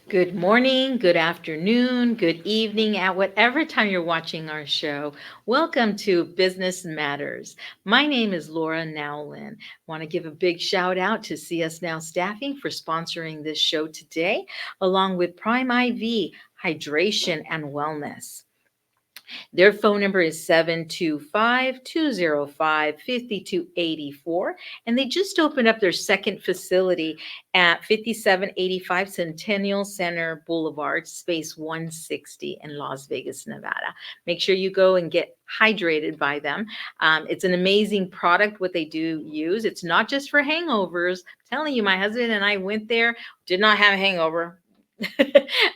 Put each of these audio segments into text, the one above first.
Good morning, good afternoon, good evening, at whatever time you're watching our show. Welcome to Business Matters. My name is Laura Nowlin. Want to give a big shout out to CS Now Staffing for sponsoring this show today, along with Prime IV, Hydration and Wellness. Their phone number is 725-205-5284. And they just opened up their second facility at 5785 Centennial Center Boulevard, space 160 in Las Vegas, Nevada. Make sure you go and get hydrated by them. It's an amazing product, what they do use. It's not just for hangovers. I'm telling you, my husband and I went there, did not have a hangover.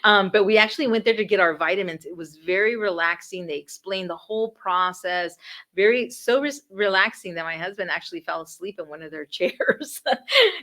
But we actually went there to get our vitamins. It was very relaxing. They explained the whole process, very relaxing that my husband actually fell asleep in one of their chairs.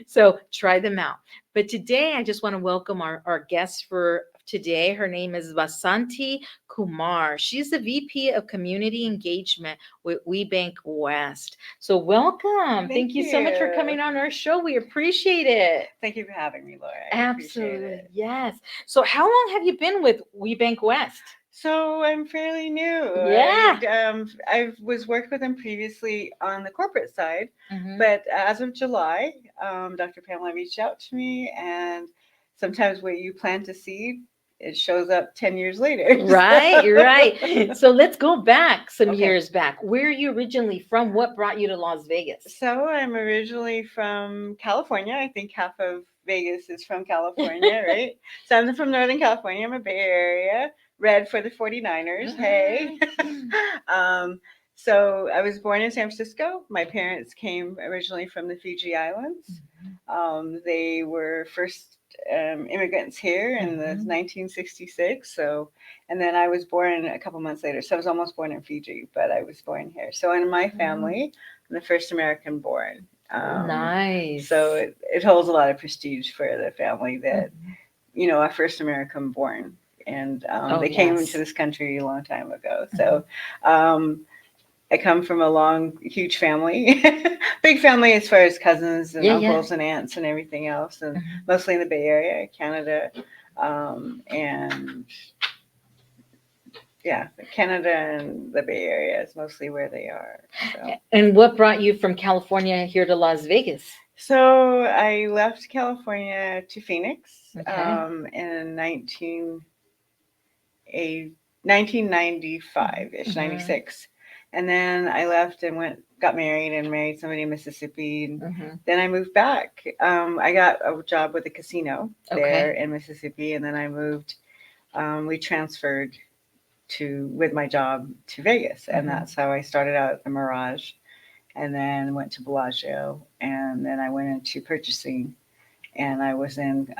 So try them out. But today, I just want to welcome our guest for today. Her name is Vasanti Kumar. She's the VP of Community Engagement with WeBank West. So welcome. Thank you so much for coming on our show. We appreciate it. Thank you for having me, Laura. Absolutely. Yes. So how long have you been with WeBank West? So I'm fairly new. Yeah. I was worked with them previously on the corporate side, Mhm. but as of July, Dr. Pamela reached out to me, and sometimes what you plant a seed, it shows up 10 years later. Right, right. So let's go back some Okay. years back. Where are you originally from? What brought you to Las Vegas? So I'm originally from California. I think half of Vegas is from California, right? So I'm from Northern California. I'm a Bay Area. Red for the 49ers. Hey. um, so I was born in San Francisco. My parents came originally from the Fiji Islands. They were first immigrants here in the 1966. So, and then I was born a couple months later. So I was almost born in Fiji, but I was born here. So in my family, I'm the first American born. Nice. So it holds a lot of prestige for the family that, our first American born. And they came into this country a long time ago. So I come from a long, huge family, big family as far as cousins and uncles and aunts and everything else, and mostly in the Bay Area, Canada, and yeah, Canada and the Bay Area is mostly where they are. So. And what brought you from California here to Las Vegas? So I left California to Phoenix in 1995-ish, 96. And then I left and got married and married somebody in Mississippi. And then I moved back. I got a job with a casino there in Mississippi. And then I moved, we transferred with my job to Vegas. And that's how I started out at the Mirage, and then went to Bellagio. And then I went into purchasing, and I was in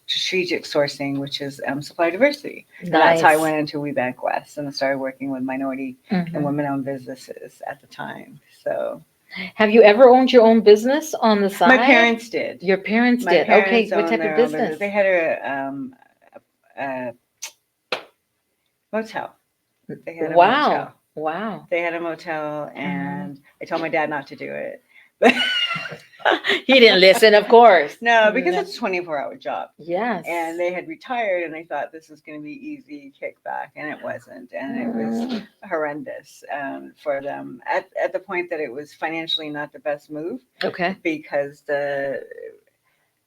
strategic sourcing, which is supply diversity. Nice. And that's how I went into WeBank West, and I started working with minority and women-owned businesses at the time. So, have you ever owned your own business on the side? My parents did. Your parents did. Okay, what type of business? They had a motel. They had a motel. Wow. They had a motel, and I told my dad not to do it. But he didn't listen, of course. No, because it's a 24-hour job. Yes. And they had retired, and they thought this was going to be easy kickback, and it wasn't. And it was horrendous for them at the point that it was financially not the best move. Okay. Because the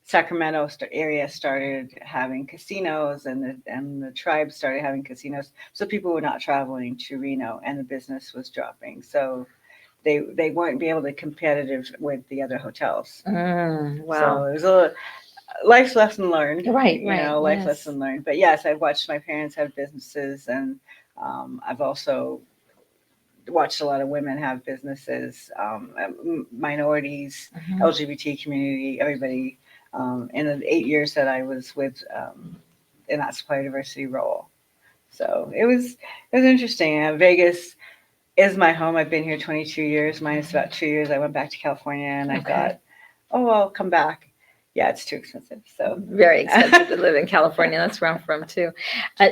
Sacramento area started having casinos, and the tribe started having casinos. So people were not traveling to Reno, and the business was dropping. So they weren't be able to be competitive with the other hotels. Wow. So it was a life's lesson learned. Right. Life lesson learned. But yes, I've watched my parents have businesses, and I've also watched a lot of women have businesses, minorities, LGBT community, everybody. In the 8 years that I was with in that supply diversity role. So it was interesting. Vegas is my home. I've been here 22 years, minus about 2 years. I went back to California, and I thought, I'll come back. Yeah, it's too expensive. So very expensive to live in California. That's where I'm from too.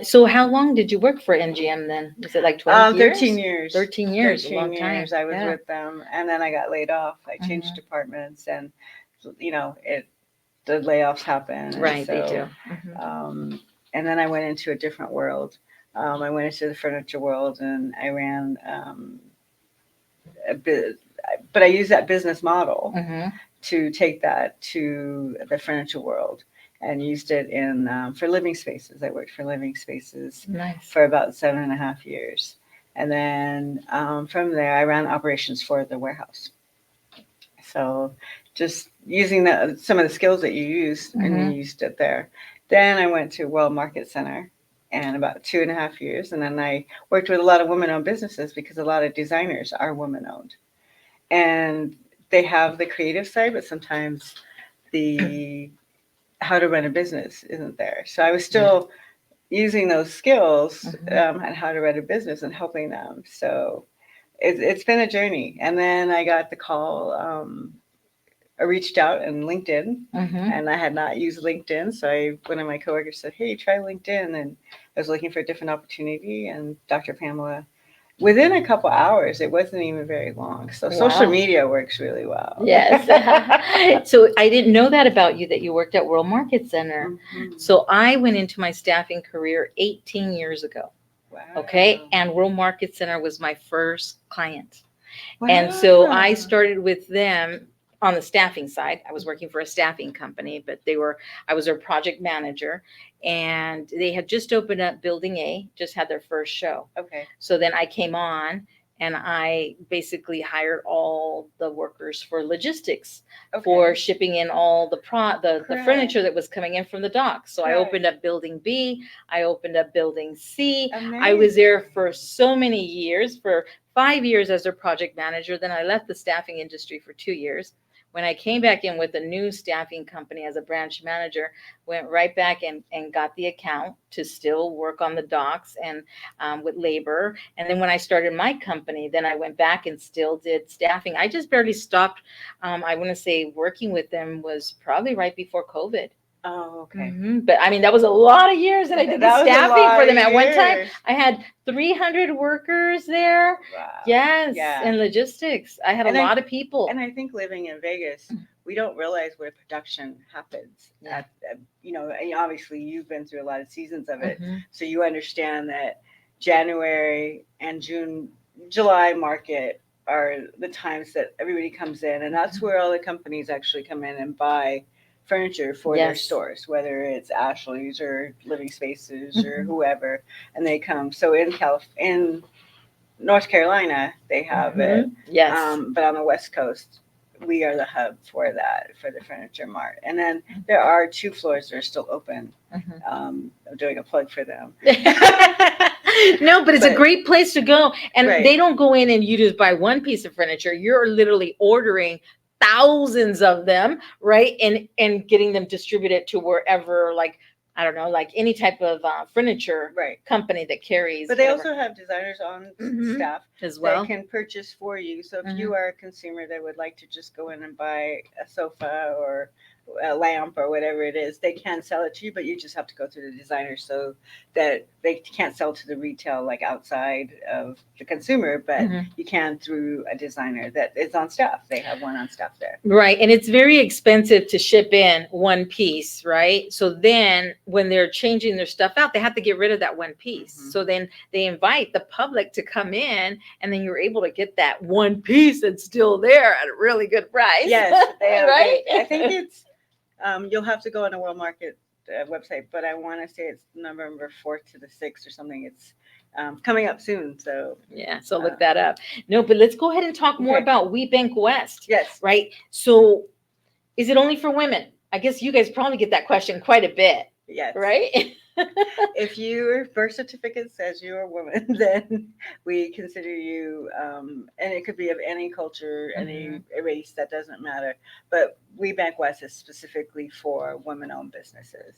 So how long did you work for NGM then? Was it like 12 years? 13 years. 13 years, 13 a long years time. I was with them, and then I got laid off. I changed departments, and the layoffs happen. Right, they do. And then I went into a different world. I went into the furniture world, and I ran a bit, but I used that business model to take that to the furniture world and used it in for living spaces. I worked for living spaces for about 7.5 years. And then from there, I ran operations for the warehouse. So just using some of the skills that you used, and you used it there. Then I went to World Market Center and about 2.5 years. And then I worked with a lot of women-owned businesses because a lot of designers are women-owned. And they have the creative side, but sometimes the how to run a business isn't there. So I was still using those skills on how to run a business and helping them. So it's been a journey. And then I got the call. I reached out in LinkedIn, and I had not used LinkedIn. So one of my coworkers said, "Hey, try LinkedIn." And I was looking for a different opportunity, and Dr. Pamela, within a couple hours, it wasn't even very long. So social media works really well. Yes. So I didn't know that about you, that you worked at World Market Center. So I went into my staffing career 18 years ago. Wow. Okay. And World Market Center was my first client. Wow. And so I started with them on the staffing side. I was working for a staffing company, but I was their project manager, and they had just opened up Building A, just had their first show. Okay. So then I came on, and I basically hired all the workers for logistics, for shipping in all the furniture that was coming in from the docks. So I opened up Building B, I opened up Building C. Amazing. I was there for so many years, for 5 years as their project manager. Then I left the staffing industry for 2 years. When I came back in with a new staffing company as a branch manager, went right back and got the account to still work on the docks and with labor. And then when I started my company, then I went back and still did staffing. I just barely stopped. I want to say working with them was probably right before COVID. Oh, okay. But I mean, that was a lot of years that I did the staffing for them. At one time, I had 300 workers there. Wow. Yes. Yeah. And logistics. I had a lot of people. And I think living in Vegas, we don't realize where production happens. Yeah. Obviously you've been through a lot of seasons of it. So you understand that January and July market are the times that everybody comes in. And that's where all the companies actually come in and buy furniture for their stores, whether it's Ashley's or Living Spaces or whoever, and they come. So in North Carolina, they have it. Yes. But on the West Coast, we are the hub for that, for the Furniture Mart. And then there are 2 floors that are still open. I'm doing a plug for them. No, but it's a great place to go. And they don't go in and you just buy one piece of furniture. You're literally ordering thousands of them, right? And getting them distributed to wherever, like, I don't know, like any type of furniture company that carries. But they also have designers on staff as well that can purchase for you. So if you are a consumer that would like to just go in and buy a sofa or a lamp or whatever it is, they can sell it to you, but you just have to go through the designer, so that they can't sell to the retail like outside of the consumer, but you can through a designer that is on staff. They have one on staff there. Right. And it's very expensive to ship in one piece, right? So then when they're changing their stuff out, they have to get rid of that one piece. So then they invite the public to come in, and then you're able to get that one piece that's still there at a really good price. Yes. Right. I think it's you'll have to go on the World Market website, but I want to say it's November 4th to the 6th or something. It's coming up soon. So yeah, so look that up. No, but let's go ahead and talk more about We Bank West. Yes. Right. So is it only for women? I guess you guys probably get that question quite a bit. Yes. Right. If your birth certificate says you're a woman, then we consider you, and it could be of any culture, any race, that doesn't matter. But We Bank West is specifically for women-owned businesses.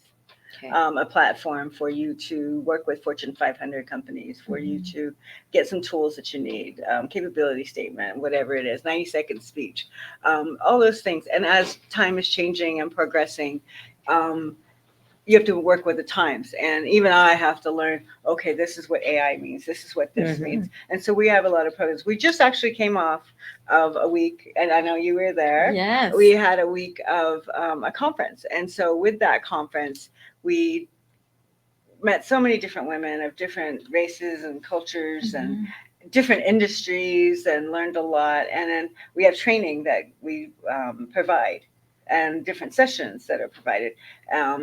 Okay. A platform for you to work with Fortune 500 companies, for you to get some tools that you need, capability statement, whatever it is, 90-second speech, all those things. And as time is changing and progressing, you have to work with the times. And even I have to learn, okay, this is what AI means. This is what this means. And so we have a lot of programs. We just actually came off of a week, and I know you were there. Yes. We had a week of a conference. And so with that conference, we met so many different women of different races and cultures and different industries, and learned a lot. And then we have training that we provide, and different sessions that are provided,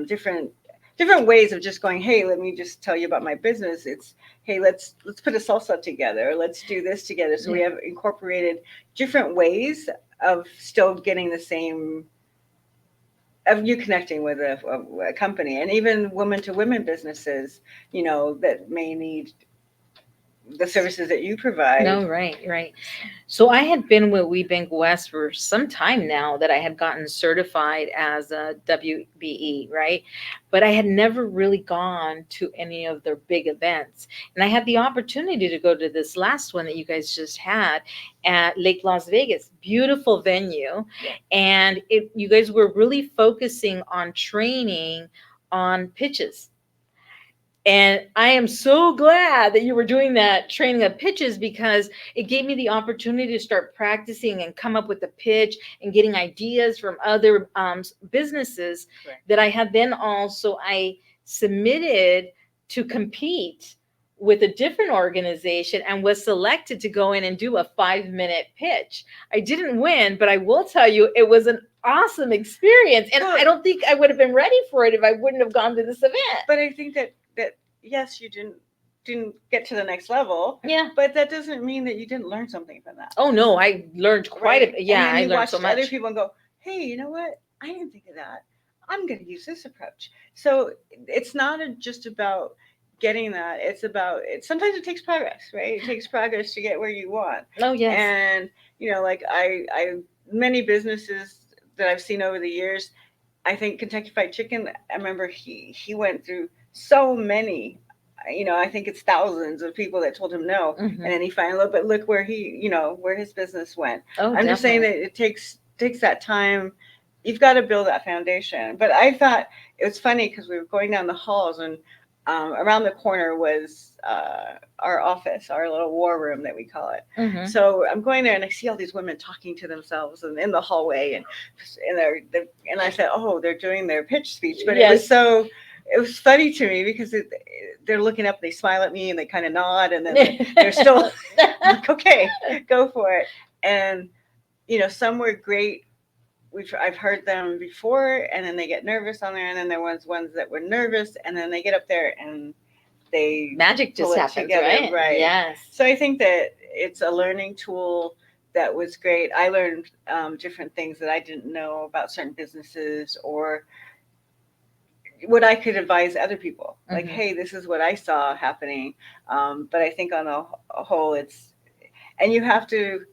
different ways of just going, hey, let me just tell you about my business. It's, hey, let's put a salsa together, let's do this together. So we have incorporated different ways of still getting the same, of you connecting with a company, and even women to women businesses, that may need the services that you provide. No, right. So I had been with WeBank West for some time now, that I had gotten certified as a WBE, right? But I had never really gone to any of their big events. And I had the opportunity to go to this last one that you guys just had at Lake Las Vegas. Beautiful venue. And you guys were really focusing on training on pitches. And I am so glad that you were doing that training of pitches, because it gave me the opportunity to start practicing and come up with the pitch and getting ideas from other businesses. Correct. That I had then also, I submitted to compete with a different organization and was selected to go in and do a 5-minute pitch. I didn't win, but I will tell you, it was an awesome experience. And I don't think I would have been ready for it if I wouldn't have gone to this event. But I think that yes, you didn't get to the next level. Yeah. But that doesn't mean that you didn't learn something from that. Oh no, I learned quite a bit. Yeah, and then I learned so much. Other people and go, hey, you know what? I didn't think of that. I'm going to use this approach. So it's not just about getting that. It's about it. Sometimes it takes progress, right? It takes progress to get where you want. Oh yes. And like I many businesses that I've seen over the years. I think Kentucky Fried Chicken. I remember he went through so many, I think it's thousands of people that told him no. And then he finally, but look where where his business went. I'm just saying that it takes that time. You've got to build that foundation. But I thought it was funny because we were going down the halls, and around the corner was our office, our little war room that we call it. So I'm going there, and I see all these women talking to themselves and in the hallway, and I said, oh, they're doing their pitch speech. But it was funny to me because they're looking up, they smile at me, and they kind of nod, and then they're still like, okay, go for it. And some were great. I've heard them before, and then they get nervous on there, and then there was ones that were nervous, and then they get up there and they magic just happens, together, right? Yes. So I think that it's a learning tool that was great. I learned different things that I didn't know about certain businesses, or what I could advise other people. Like, hey, this is what I saw happening. But I think on a whole, and you have to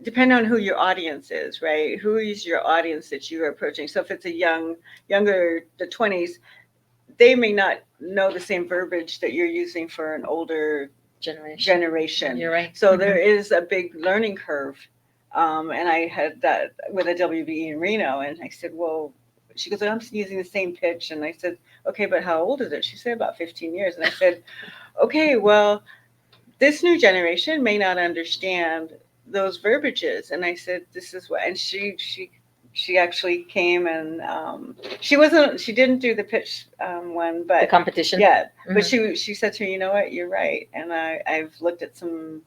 depend on who your audience is, right? Who is your audience that you are approaching? So if it's a younger, the 20s, they may not know the same verbiage that you're using for an older generation. You're right. So there is a big learning curve. And I had that with a WBE in Reno, and I said, well, she goes, I'm using the same pitch. And I said, okay, but how old is it? She said about 15 years. And I said, okay, well, this new generation may not understand those verbiages. And I said, this is what, and she actually came, and she didn't do the pitch one, but the competition. Yeah. But she said to me, you know what, you're right. And I've looked at some,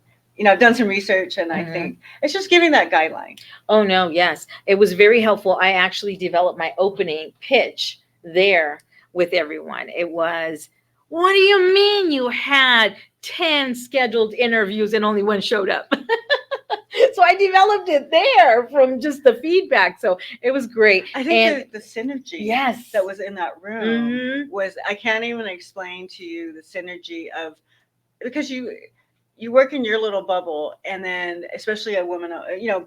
I've done some research, and I think it's just giving that guideline. Oh no, yes. It was very helpful. I actually developed my opening pitch there with everyone. It was, what do you mean you had 10 scheduled interviews and only one showed up? So I developed it there from just the feedback. So it was great. I think the synergy yes, that was in that room was, I can't even explain to you the synergy of, because you work in your little bubble, and then especially a woman,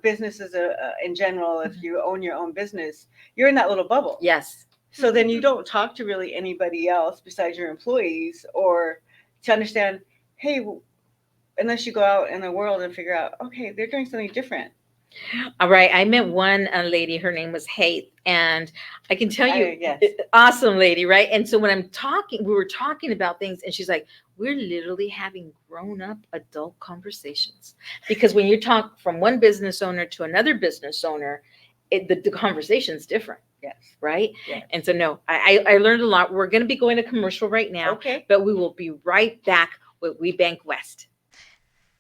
businesses in general, if you own your own business, you're in that little bubble. Yes. So then you don't talk to really anybody else besides your employees, or to understand, hey, unless you go out in the world and figure out, okay, they're doing something different. All right. I met one lady, her name was Hate, and I can tell you, Yes. awesome lady, right? And so when I'm talking, we were talking about things, and she's like, we're literally having grown up adult conversations. Because when you talk from one business owner to another business owner, the conversation's different. Yes. Right. Yes. And so, no, I learned a lot. We're going to be going to commercial right now, Okay. but we will be right back with We Bank West.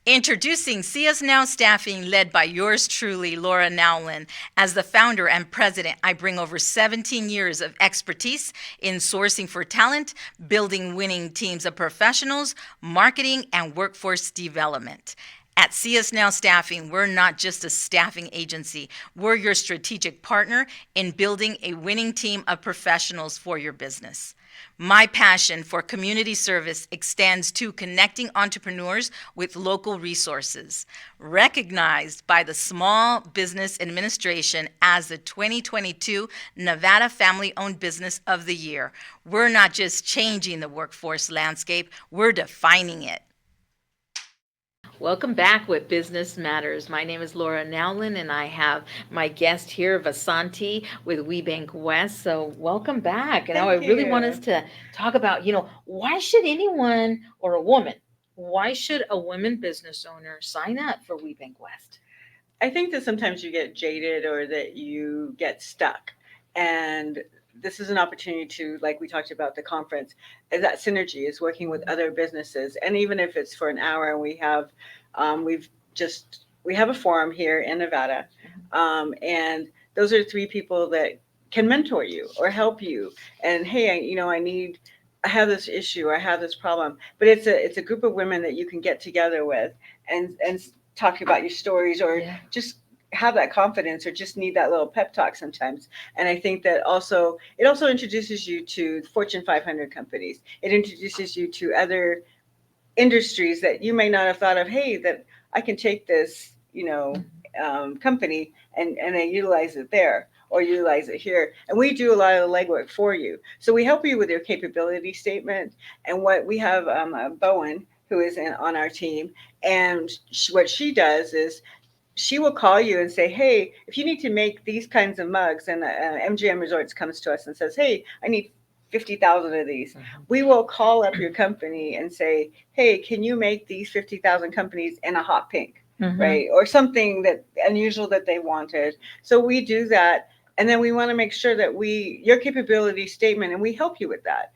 Introducing See Us Now Staffing, led by yours truly, Laura Nowlin. As the founder and president, I bring over 17 years of expertise in sourcing for talent, building winning teams of professionals, marketing, and workforce development. At See Us Now Staffing, we're not just a staffing agency. We're your strategic partner in building a winning team of professionals for your business. My passion for community service extends to connecting entrepreneurs with local resources. Recognized by the Small Business Administration as the 2022 Nevada Family-Owned Business of the Year, we're not just changing the workforce landscape, we're defining it. Welcome back with Business Matters. My name is Laura Nowlin, and I have my guest here, Vasanti, with WeBank West. So welcome back. And now I really want us to talk about, why should anyone or a woman, why should a women business owner sign up for WeBank West? I think that sometimes you get jaded or that you get stuck. And this is an opportunity to, like we talked about the conference, that synergy is working with other businesses. And even if it's for an hour, we have, we have a forum here in Nevada. And those are 3 people that can mentor you or help you. And hey, I have this issue, or I have this problem, but it's a group of women that you can get together with and talk about your stories, or just have that confidence, or just need that little pep talk sometimes. And I think that it also introduces you to Fortune 500 companies. It introduces you to other industries that you may not have thought of. Hey, that I can take this, company and I utilize it there, or utilize it here. And we do a lot of the legwork for you. So we help you with your capability statement. And what we have, Bowen, who is on our team, and what she does is she will call you and say, hey, if you need to make these kinds of mugs, and MGM Resorts comes to us and says, hey, I need 50,000 of these. We will call up your company and say, hey, can you make these 50,000 companies in a hot pink? Right? Or something that unusual that they wanted. So we do that. And then we want to make sure that your capability statement, and we help you with that.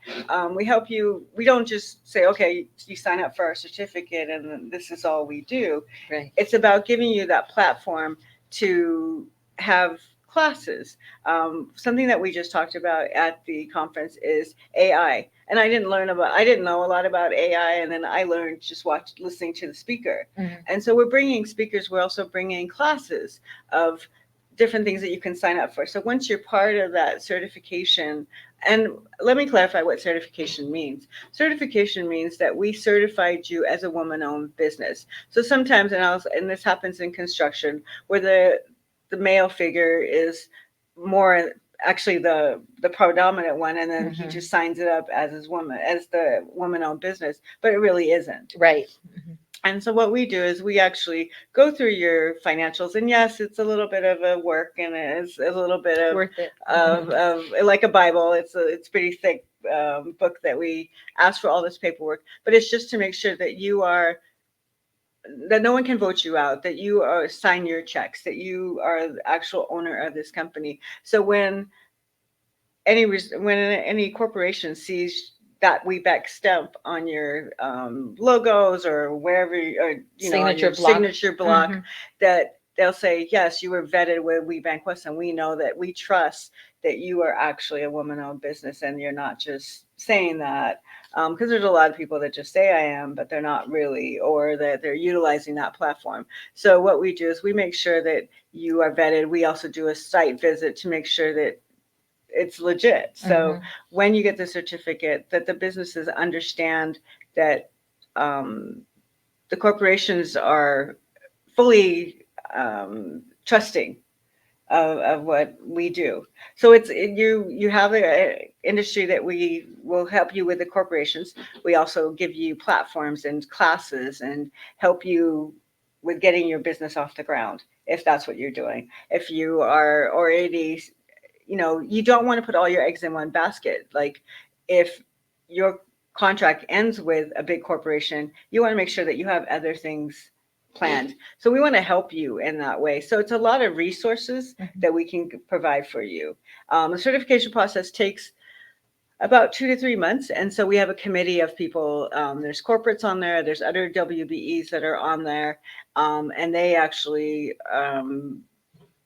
We help you. We don't just say, okay, you sign up for our certificate and this is all we do. Right. It's about giving you that platform to have classes. Something that we just talked about at the conference is AI. And I didn't know a lot about AI. And then I learned just listening to the speaker. And so we're bringing speakers. We're also bringing classes of different things that you can sign up for. So once you're part of that certification, and let me clarify what certification means. Certification means that we certified you as a woman-owned business. So sometimes, and this happens in construction, where the male figure is more actually the predominant one, and then he just signs it up as the woman-owned business, but it really isn't. Right. And so what we do is we actually go through your financials, and yes, it's a little bit of a work, and it's a little bit of Worth it. of like a Bible. It's pretty thick book that we ask for all this paperwork, but it's just to make sure that that no one can vote you out, that you sign your checks, that you are the actual owner of this company. So when any corporation sees that WeBank stamp on your logos, or wherever, or on your signature block, that they'll say, yes, you were vetted with WeBank West, and we know that we trust that you are actually a woman-owned business, and you're not just saying that. Because there's a lot of people that just say I am, but they're not really, or that they're utilizing that platform. So what we do is we make sure that you are vetted. We also do a site visit to make sure that it's legit. So when you get the certificate, that the businesses understand that the corporations are fully trusting of what we do. So you have an industry that we will help you with, the corporations. We also give you platforms and classes and help you with getting your business off the ground, if that's what you're doing. If you are already, you don't want to put all your eggs in one basket. Like if your contract ends with a big corporation, you want to make sure that you have other things planned. So we want to help you in that way. So it's a lot of resources that we can provide for you. The certification process takes about 2 to 3 months. And so we have a committee of people. There's corporates on there. There's other WBEs that are on there. And they actually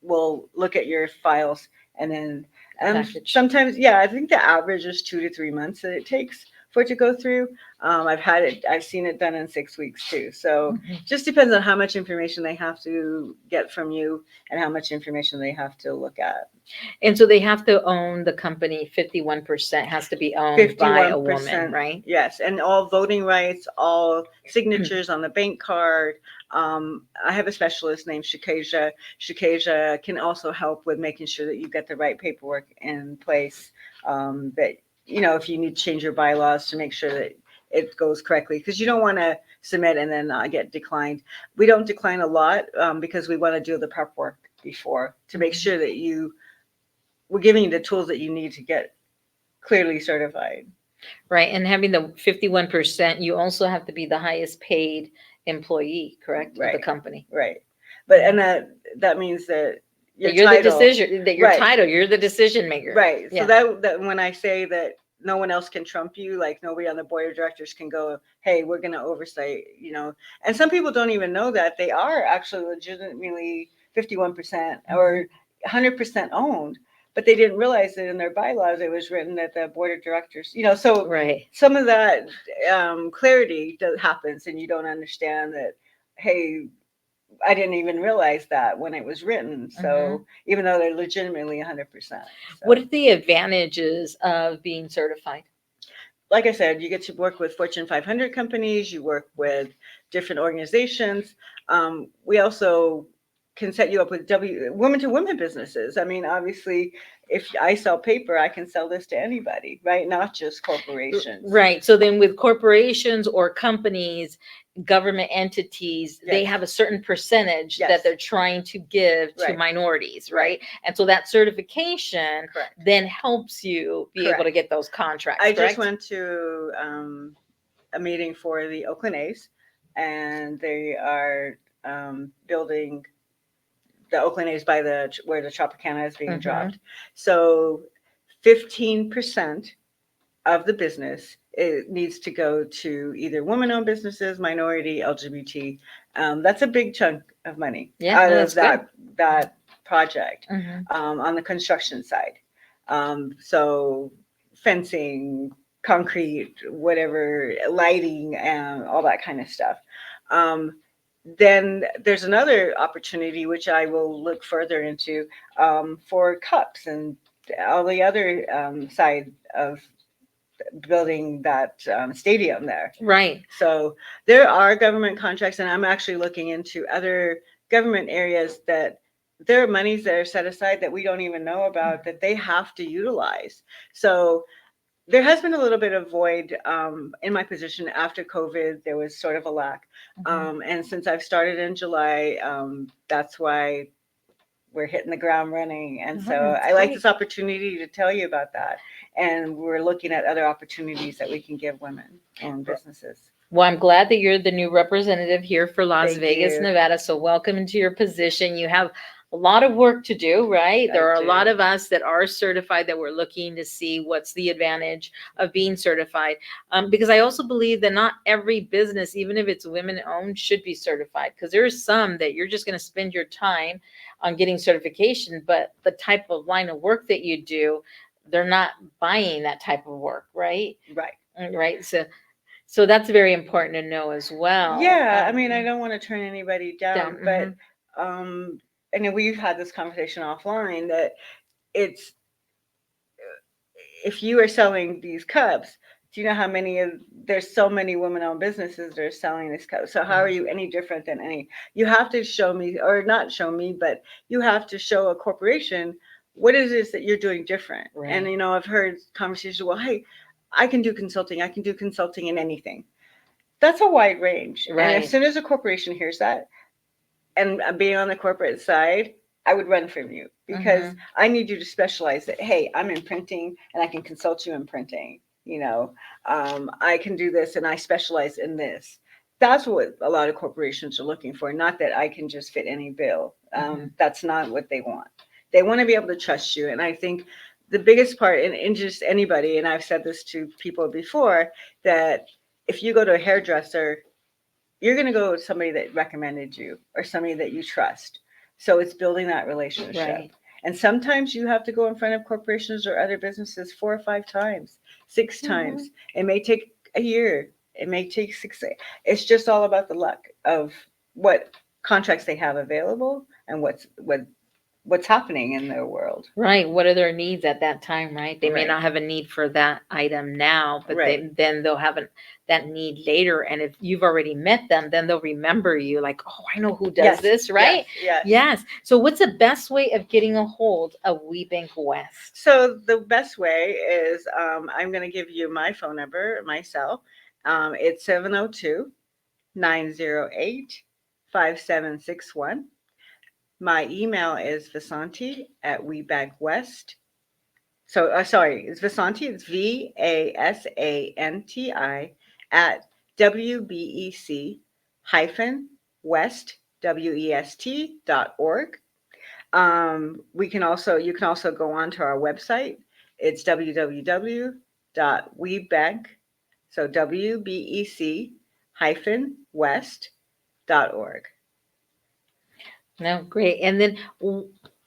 will look at your files and then sometimes, I think the average is 2 to 3 months that it takes for it to go through. I've seen it done in 6 weeks too. So just depends on how much information they have to get from you and how much information they have to look at. And so they have to own the company. 51% has to be owned by a woman, right? Yes. And all voting rights, all signatures on the bank card. I have a specialist named Shikasia. Shikasia can also help with making sure that you get the right paperwork in place, that, if you need to change your bylaws to make sure that it goes correctly, because you don't want to submit and then get declined. We don't decline a lot because we want to do the prep work before to make sure that we're giving you the tools that you need to get clearly certified. Right. And having the 51%, you also have to be the highest paid employee, correct? Right. Of the company. Right. But, and that means that you're the decision, that your title, you're the decision maker. Right. So that when I say that no one else can trump you, like nobody on the board of directors can go, hey, we're going to oversight, and some people don't even know that they are actually legitimately 51% or 100% owned, but they didn't realize that in their bylaws, it was written that the board of directors, so some of that clarity happens and you don't understand that, hey, I didn't even realize that when it was written. So even though they're legitimately 100%. So. What are the advantages of being certified? Like I said, you get to work with Fortune 500 companies. You work with different organizations. We also can set you up with women-to-women businesses. I mean, obviously, if I sell paper, I can sell this to anybody, right? Not just corporations. Right. So then with corporations or companies, government entities, they have a certain percentage that they're trying to give to minorities, right? And so that certification then helps you be able to get those contracts. I just went to a meeting for the Oakland A's, and they are building the Oakland A's by where the Tropicana is being dropped. So 15% of the business, it needs to go to either women-owned businesses, minority, LGBT. That's a big chunk of money out of that project on the construction side. So fencing, concrete, whatever, lighting, and all that kind of stuff. Then there's another opportunity, which I will look further into, for cups and all the other side of building that stadium there. Right. So there are government contracts, and I'm actually looking into other government areas that there are monies that are set aside that we don't even know about that they have to utilize. So there has been a little bit of void in my position after COVID. There was sort of a lack. And since I've started in July, that's why we're hitting the ground running. And so I like this opportunity to tell you about that. And we're looking at other opportunities that we can give women and businesses. Well, I'm glad that you're the new representative here for Las Vegas, Nevada. So welcome into your position. You have a lot of work to do, right? There are a lot of us that are certified that we're looking to see what's the advantage of being certified. Because I also believe that not every business, even if it's women owned, should be certified. Because there are some that you're just going to spend your time on getting certification, but the type of line of work that you do, they're not buying that type of work, right? Right. So that's very important to know as well. Yeah, I mean, I don't want to turn anybody down. But and we've had this conversation offline that it's, if you are selling these cups, do you know how there's so many women-owned businesses that are selling this cup. So how are you any different than any? You have to show me, or not show me, but you have to show a corporation what it is that you're doing different. Right. And, I've heard conversations, well, hey, I can do consulting. I can do consulting in anything. That's a wide range. Right. And as soon as a corporation hears that, and being on the corporate side, I would run from you because I need you to specialize that, hey, I'm in printing and I can consult you in printing. I can do this and I specialize in this. That's what a lot of corporations are looking for. Not that I can just fit any bill. That's not what they want. They want to be able to trust you. And I think the biggest part in just anybody, and I've said this to people before, that if you go to a hairdresser, you're going to go with somebody that recommended you or somebody that you trust. So it's building that relationship. Right. And sometimes you have to go in front of corporations or other businesses 4 or 5 times, 6 times. It may take a year. It may take 6. It's just all about the luck of what contracts they have available and what's happening in their world. Right. What are their needs at that time, right? They may Right. not have a need for that item now, but Right. then they'll have that need later. And if you've already met them, then they'll remember you like, oh, I know who does Yes, this, right? Yes. Yes. So what's the best way of getting a hold of WeBank West? So the best way is I'm going to give you my phone number, my cell. It's 702-908-5761. My email is Vasanti at WeBankWest. So sorry, it's Vasanti. It's Vasanti at WBEC-West.org. You can also go on to our website. It's www.webank, so WBEC-West.org. No, great. And then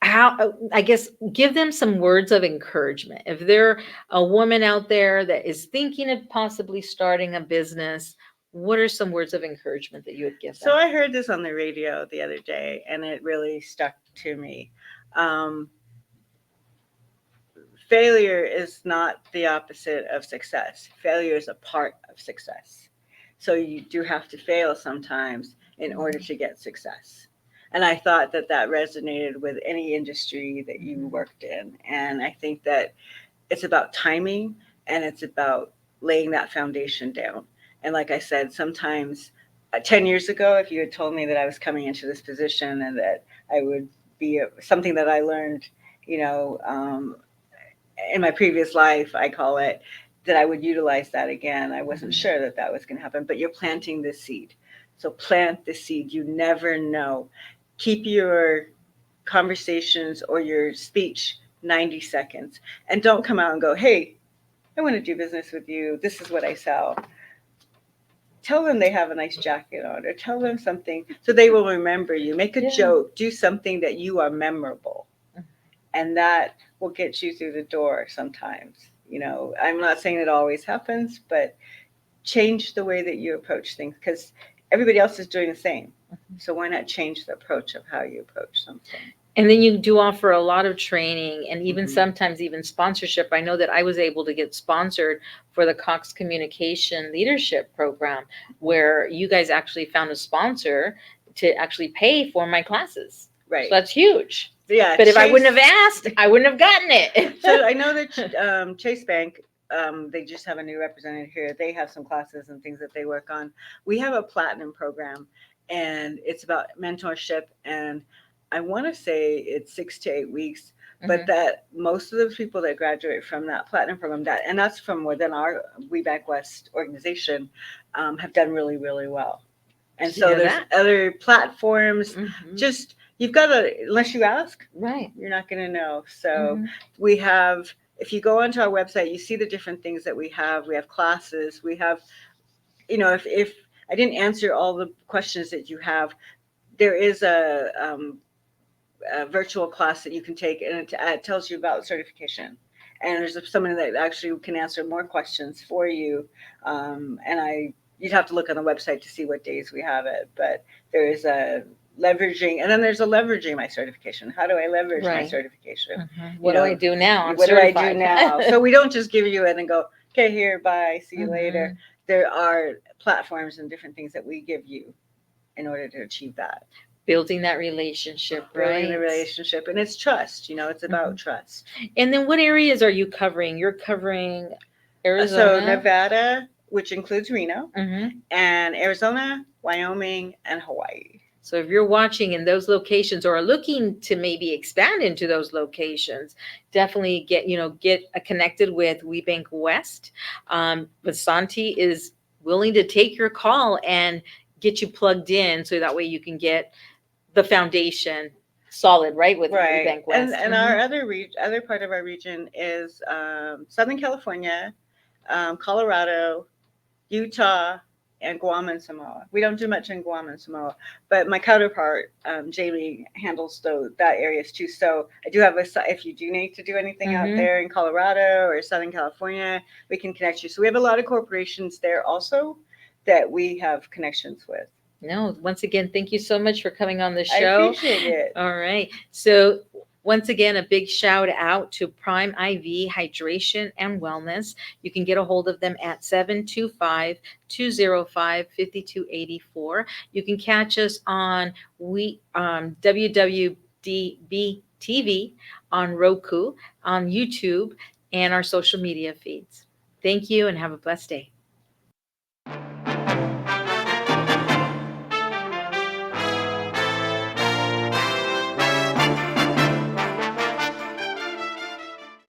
how, I guess, give them some words of encouragement. If they're a woman out there that is thinking of possibly starting a business, what are some words of encouragement that you would give them? So I heard this on the radio the other day, and it really stuck to me. Failure is not the opposite of success. Failure is a part of success. So you do have to fail sometimes in order to get success. And I thought that resonated with any industry that you worked in. And I think that it's about timing and it's about laying that foundation down. And like I said, sometimes 10 years ago, if you had told me that I was coming into this position and that I would be something that I learned, in my previous life, I call it, that I would utilize that again. I wasn't sure that was going to happen, but you're planting the seed. So plant the seed. You never know. Keep your conversations or your speech 90 seconds and don't come out and go, hey, I want to do business with you. This is what I sell. Tell them they have a nice jacket on or tell them something so they will remember you. Make a joke. Do something that you are memorable. And that will get you through the door sometimes. I'm not saying it always happens, but change the way that you approach things because everybody else is doing the same. So why not change the approach of how you approach something? And then you do offer a lot of training and even sometimes even sponsorship. I know that I was able to get sponsored for the Cox Communication Leadership Program, where you guys actually found a sponsor to actually pay for my classes. Right. So that's huge. Yeah. But if I wouldn't have asked, I wouldn't have gotten it. So I know that Chase Bank, they just have a new representative here. They have some classes and things that they work on. We have a platinum program, and it's about mentorship. And I want to say it's 6 to 8 weeks, but that most of the people that graduate from that platinum program, and that's from within our WeBank West organization, have done really, really well. And so there's other platforms. Just you've got to, unless you ask, right? You're not going to know. So we have. If you go onto our website, you see the different things that we have. We have classes. We have, if I didn't answer all the questions that you have, there is a virtual class that you can take, and it tells you about certification. And there's someone that actually can answer more questions for you. You'd have to look on the website to see what days we have it. But there is a leveraging, and then there's a leveraging my certification. How do I leverage my certification? What do I do now? What do I do now? So we don't just give you it and go, okay, here, bye, see you later. There are platforms and different things that we give you in order to achieve that. Building that relationship, right? Building the relationship. And it's trust, it's about trust. And then what areas are you covering? You're covering Arizona. So Nevada, which includes Reno, and Arizona, Wyoming, and Hawaii. So if you're watching in those locations or are looking to maybe expand into those locations, definitely get connected with WeBank West. Vasanti is willing to take your call and get you plugged in, so that way you can get the foundation solid, right, with Right. WeBank West. And our other part of our region is Southern California, Colorado, Utah, and Guam and Samoa. We don't do much in Guam and Samoa, but my counterpart, Jamie, handles that areas too. So I do have if you do need to do anything out there in Colorado or Southern California, we can connect you. So we have a lot of corporations there also that we have connections with. No, once again, thank you so much for coming on the I show. appreciate it. All right. So once again, a big shout out to Prime IV Hydration and Wellness. You can get a hold of them at 725-205-5284. You can catch us on WWDBTV on Roku, on YouTube, and our social media feeds. Thank you and have a blessed day.